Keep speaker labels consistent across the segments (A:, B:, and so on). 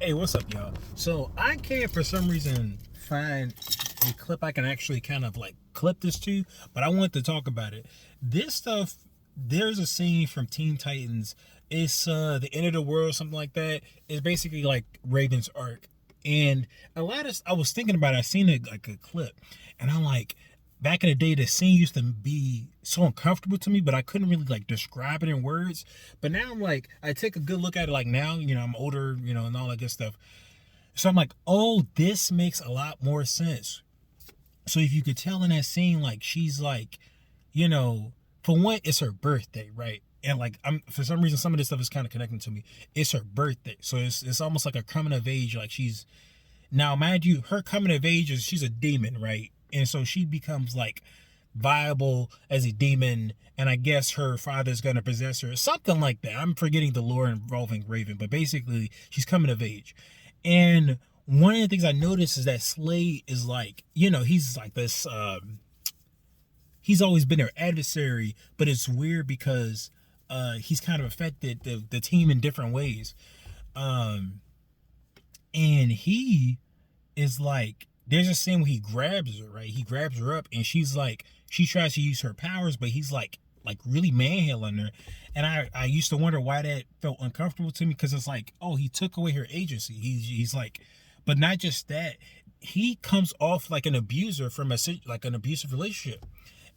A: Hey, what's up, y'all? So I can't, for some reason, find a clip I can actually kind of like clip this to, but I want to talk about it. This stuff, there's a scene from Teen Titans. It's the end of the world, something like that. It's basically like Raven's arc, and a lot of I was thinking about it. I seen it like a clip, and I'm like, back in the day, the scene used to be so uncomfortable to me, but I couldn't really like describe it in words. But now I'm like, I take a good look at it. Like now, I'm older, and all that good stuff. So I'm like, oh, this makes a lot more sense. So if you could tell in that scene, like she's like, you know, for one, it's her birthday, right? And like I'm for some reason some of this stuff is kind of connecting to me. It's her birthday. So it's almost like a coming of age. Like she's now, mind you, her coming of age is she's a demon, right? And so she becomes like viable as a demon, and I guess her father's gonna possess her, something like that. I'm forgetting the lore involving Raven, but basically she's coming of age. And one of the things I noticed is that Slade is like, he's like this. He's always been her adversary, but it's weird because he's kind of affected the team in different ways. Um, and he is like there's a scene where he grabs her, right? He grabs her up and she's like she tries to use her powers, but he's like really manhandling her. And I used to wonder why that felt uncomfortable to me, because it's like, oh, he took away her agency. He's like, but not just that, he comes off like an abuser from like an abusive relationship.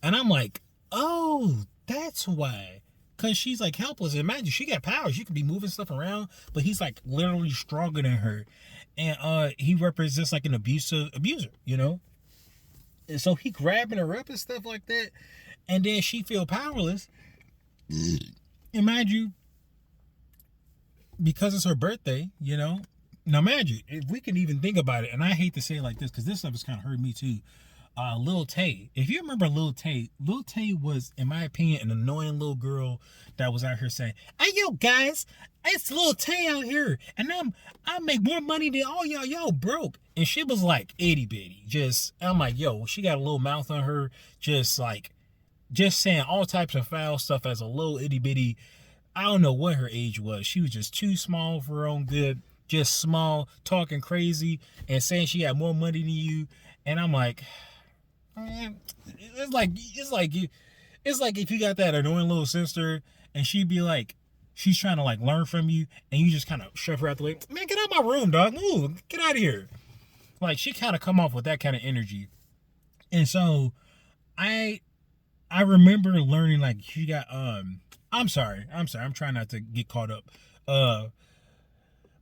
A: And I'm like, oh, that's why. Cause she's like helpless. Imagine she got powers. She could be moving stuff around, but he's like literally stronger than her. And he represents like an abuser. And so he grabbing her up and stuff like that. And then she feel powerless. And mind you, because it's her birthday. Now mind you, if we can even think about it, and I hate to say it like this because this stuff has kind of hurt me too. Lil Tay. If you remember Lil Tay was, in my opinion, an annoying little girl that was out here saying, "Hey, yo, guys, it's Lil Tay out here, and I make more money than all y'all broke." And she was like itty bitty. I'm like, yo, she got a little mouth on her, just saying all types of foul stuff as a little itty bitty. I don't know what her age was. She was just too small for her own good. Just small, talking crazy, and saying she had more money than you. And I'm like, man, it's like if you got that annoying little sister and she'd be like, she's trying to like learn from you, and you just kind of shove her out the way. Man, get out of my room, dog. Move, get out of here. Like she kind of come off with that kind of energy. And so I I remember learning like she got I'm sorry. I'm trying not to get caught up. Uh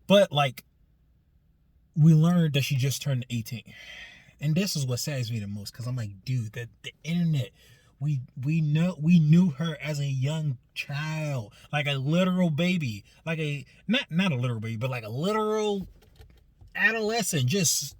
A: but like we learned that she just turned 18. And this is what saddens me the most, because I'm like, dude, the internet, we knew her as a young child, like a literal baby, like a not a literal baby, but like a literal adolescent, just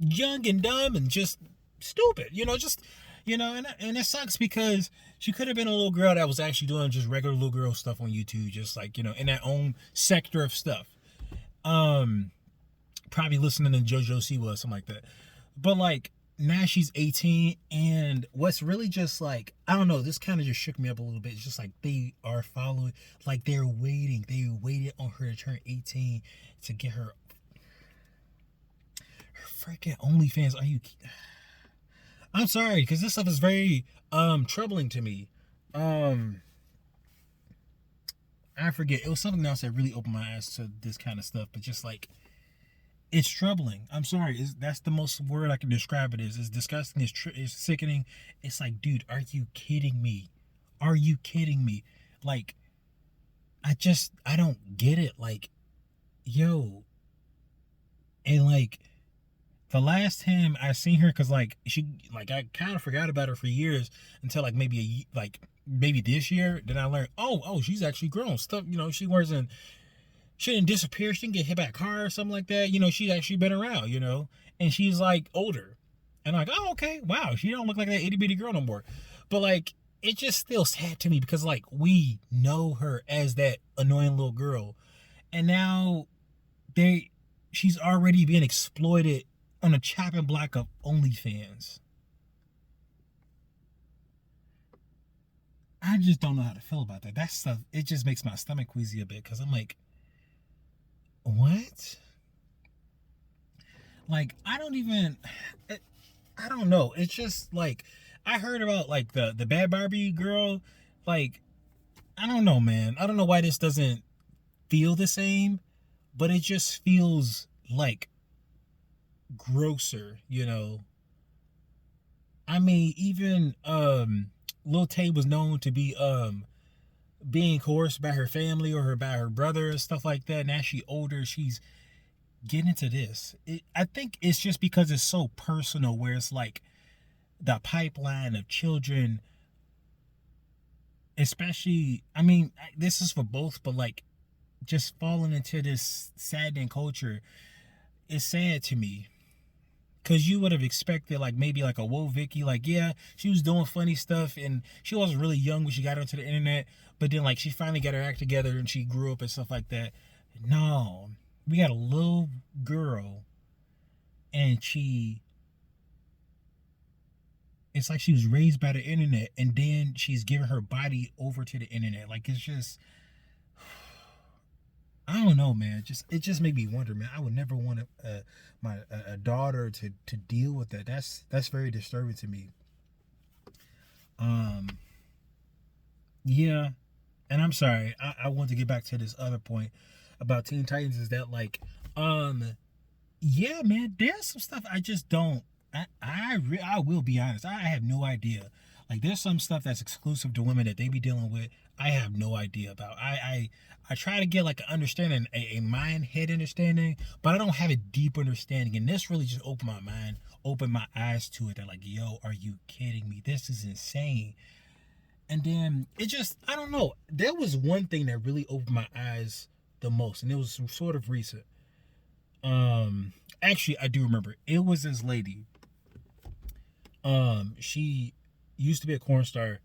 A: young and dumb and just stupid, and it sucks because she could have been a little girl that was actually doing just regular little girl stuff on YouTube, just like, in that own sector of stuff. Um, Probably listening to JoJo Siwa or something like that. But like now she's 18, and what's really just like, I don't know, this kind of just shook me up a little bit. It's just like they are following, like they're waiting. They waited on her to turn 18 to get her freaking OnlyFans. I'm sorry, because this stuff is very troubling to me. Um I forget. It was something else that really opened my eyes to this kind of stuff, but just like it's troubling. I'm sorry. That's the most word I can describe it is. It's disgusting. It's sickening. It's like, dude, are you kidding me? Are you kidding me? Like, I don't get it. Like, yo, and like the last time I seen her, because like I kind of forgot about her for years until like maybe this year. Then I learned, oh, she's actually grown. Stuff, she didn't disappear. She didn't get hit by a car or something like that. She's actually been around. And she's like older. And I'm like, oh, okay, wow, she don't look like that itty bitty girl no more. But like, it just still sad to me because like we know her as that annoying little girl, and now they she's already being exploited on a chopping block of OnlyFans. I just don't know how to feel about that. That stuff, it just makes my stomach queasy a bit because I'm like, what what? Like, I don't know. It's just like, I heard about like the Bad Barbie girl. Like, I don't know, man. I don't know why this doesn't feel the same, but it just feels like grosser, you know. I mean, even Lil Tay was known to be being coerced by her family or by her brother and stuff like that. Now she older, she's getting into this. I think it's just because it's so personal, where it's like the pipeline of children, especially. I mean, this is for both, but like just falling into this saddening culture is sad to me. Cause you would have expected like maybe like a Whoa Vicky, like yeah, she was doing funny stuff and she wasn't really young when she got onto the internet, but then like she finally got her act together and she grew up and stuff like that. No, we got a little girl and it's like she was raised by the internet and then she's giving her body over to the internet. Like it's just, I don't know, man. It just made me wonder, man. I would never want a daughter to deal with that. That's very disturbing to me. Um, yeah, and I'm sorry. I want to get back to this other point about Teen Titans. Is that like, yeah, man. There's some stuff I just don't. I will be honest. I have no idea. Like there's some stuff that's exclusive to women that they be dealing with. I have no idea about. I try to get like an understanding, a mind head understanding, but I don't have a deep understanding. And this really just opened my mind, opened my eyes to it. They're like, yo, are you kidding me? This is insane. And then it just, I don't know. There was one thing that really opened my eyes the most, and it was sort of recent. Actually, I do remember. It was this lady. She used to be a porn star,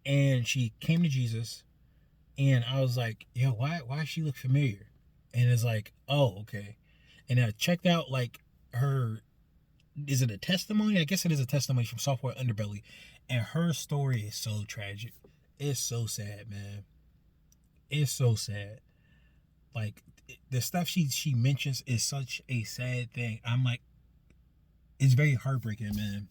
A: and she came to Jesus, and I was like, yo, why does she look familiar? And it's like, oh, okay. And I checked out like her, is it a testimony? I guess it is a testimony from Software Underbelly. And her story is so tragic. It's so sad, man. It's so sad. Like the stuff she mentions is such a sad thing. I'm like, it's very heartbreaking, man.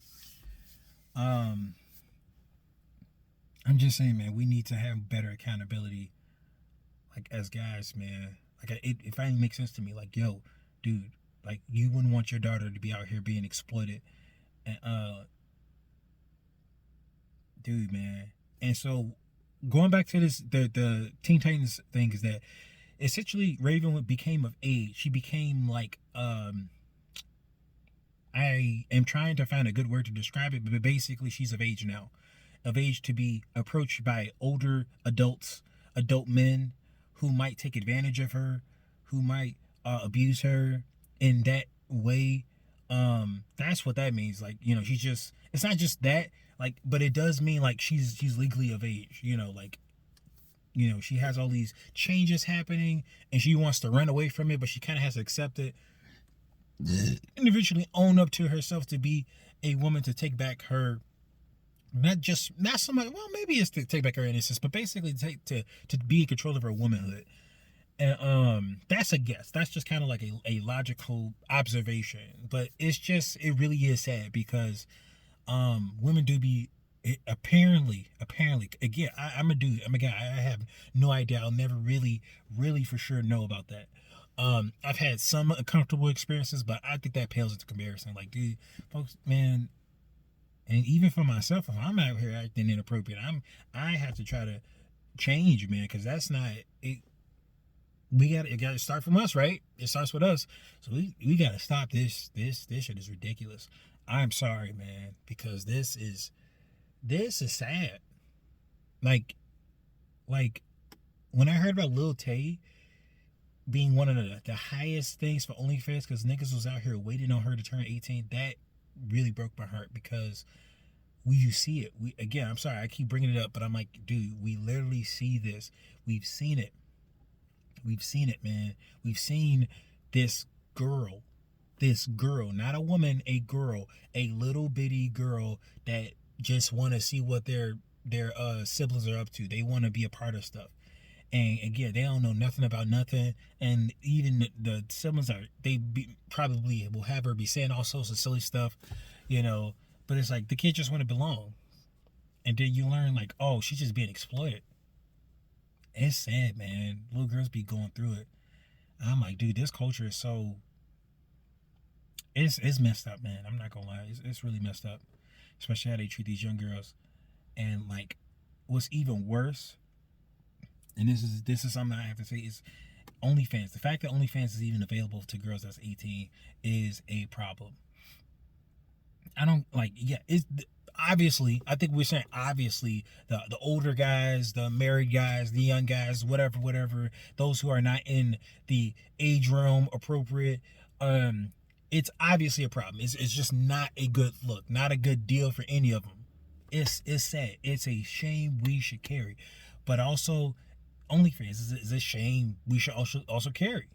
A: I'm just saying, man, we need to have better accountability, like as guys, man. Like it finally makes sense to me. Like, yo, dude, like you wouldn't want your daughter to be out here being exploited, and dude, man. And so, going back to this, the Teen Titans thing is that essentially Raven became of age. She became like I am trying to find a good word to describe it, but basically she's of age now. Of age to be approached by older adults, adult men who might take advantage of her, who might abuse her in that way. That's what that means. Like, you know, she's just, it's not just that, like, but it does mean like she's legally of age, you know, like, you know, she has all these changes happening and she wants to run away from it, but she kind of has to accept it and eventually own up to herself to be a woman, to take back her, not so much, well, maybe it's to take back her innocence, but basically to be in control of her womanhood. And that's a guess. That's just kind of like a logical observation, but it really is sad because women do be, apparently again, I'm a dude, I'm a guy, I have no idea, I'll never really for sure know about that. I've had some uncomfortable experiences, but I think that pales into comparison. Like, dude, folks, man, and even for myself, if I'm out here acting inappropriate, I have to try to change, man, because that's not it. It got to start from us, right? It starts with us, so we got to stop this. This shit is ridiculous. I'm sorry, man, because this is sad. Like when I heard about Lil Tay being one of the highest things for OnlyFans, because niggas was out here waiting on her to turn 18, that really broke my heart, because you see it. Again, I'm sorry, I keep bringing it up, but I'm like, dude, we literally see this. We've seen it, man. We've seen this girl, not a woman, a girl, a little bitty girl that just want to see what their siblings are up to. They want to be a part of stuff. And again, they don't know nothing about nothing. And even the siblings probably will have her be saying all sorts of silly stuff, you know. But it's like the kid just want to belong, and then you learn like, oh, she's just being exploited. It's sad, man. Little girls be going through it. I'm like, dude, this culture is so. It's messed up, man. I'm not gonna lie. It's really messed up, especially how they treat these young girls. And like, what's even worse, and this is something I have to say, is OnlyFans. The fact that OnlyFans is even available to girls that's 18 is a problem. I don't like. Yeah, it's obviously. I think we're saying obviously the older guys, the married guys, the young guys, whatever. Those who are not in the age realm appropriate. It's obviously a problem. It's just not a good look, not a good deal for any of them. It's sad. It's a shame we should carry, but also OnlyFans is a shame we should also carry.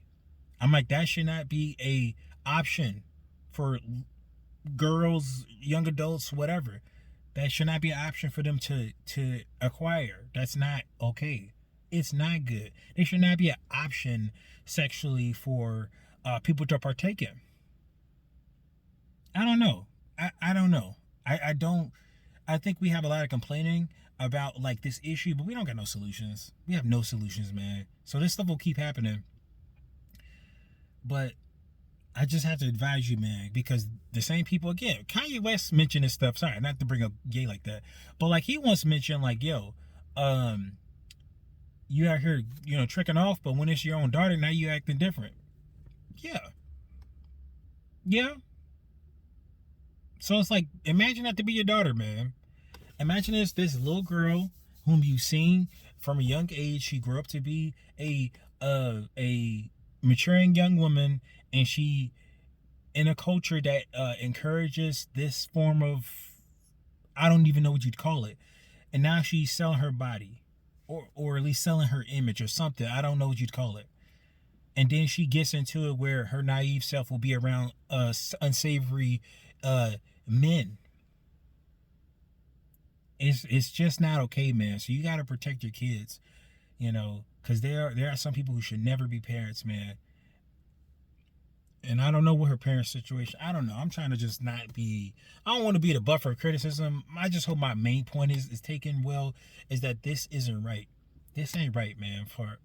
A: I'm like, that should not be a option for girls, young adults, whatever. That should not be an option for them to acquire. That's not okay. It's not good. They should not be an option sexually for people to partake in. I don't know. I don't know. I don't. I think we have a lot of complaining about like this issue, but we don't got no solutions. We have no solutions, man. So this stuff will keep happening. But I just have to advise you, man, because the same people, again, Kanye West mentioned this stuff. Sorry, not to bring up gay like that, but like he once mentioned, like, yo, you out here, tricking off, but when it's your own daughter, now you acting different. Yeah. So it's like, imagine that to be your daughter, man. Imagine this little girl whom you've seen from a young age. She grew up to be a maturing young woman, and she in a culture that encourages this form of, I don't even know what you'd call it, and now she's selling her body, or at least selling her image or something. I don't know what you'd call it. And then she gets into it where her naive self will be around unsavory men. It's just not okay, man. So you got to protect your kids, because there are some people who should never be parents, man. And I don't know what her parents' situation. I don't know. I'm trying to just not be. I don't want to be the butt for criticism. I just hope my main point is taken well. Is that this isn't right. This ain't right, man. For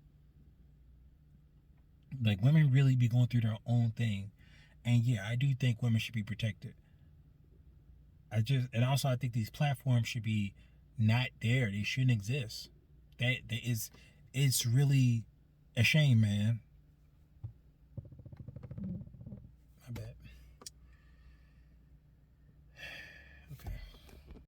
A: like, women really be going through their own thing, and yeah, I do think women should be protected. And also I think these platforms should be not there. They shouldn't exist. It's really a shame, man. My bad.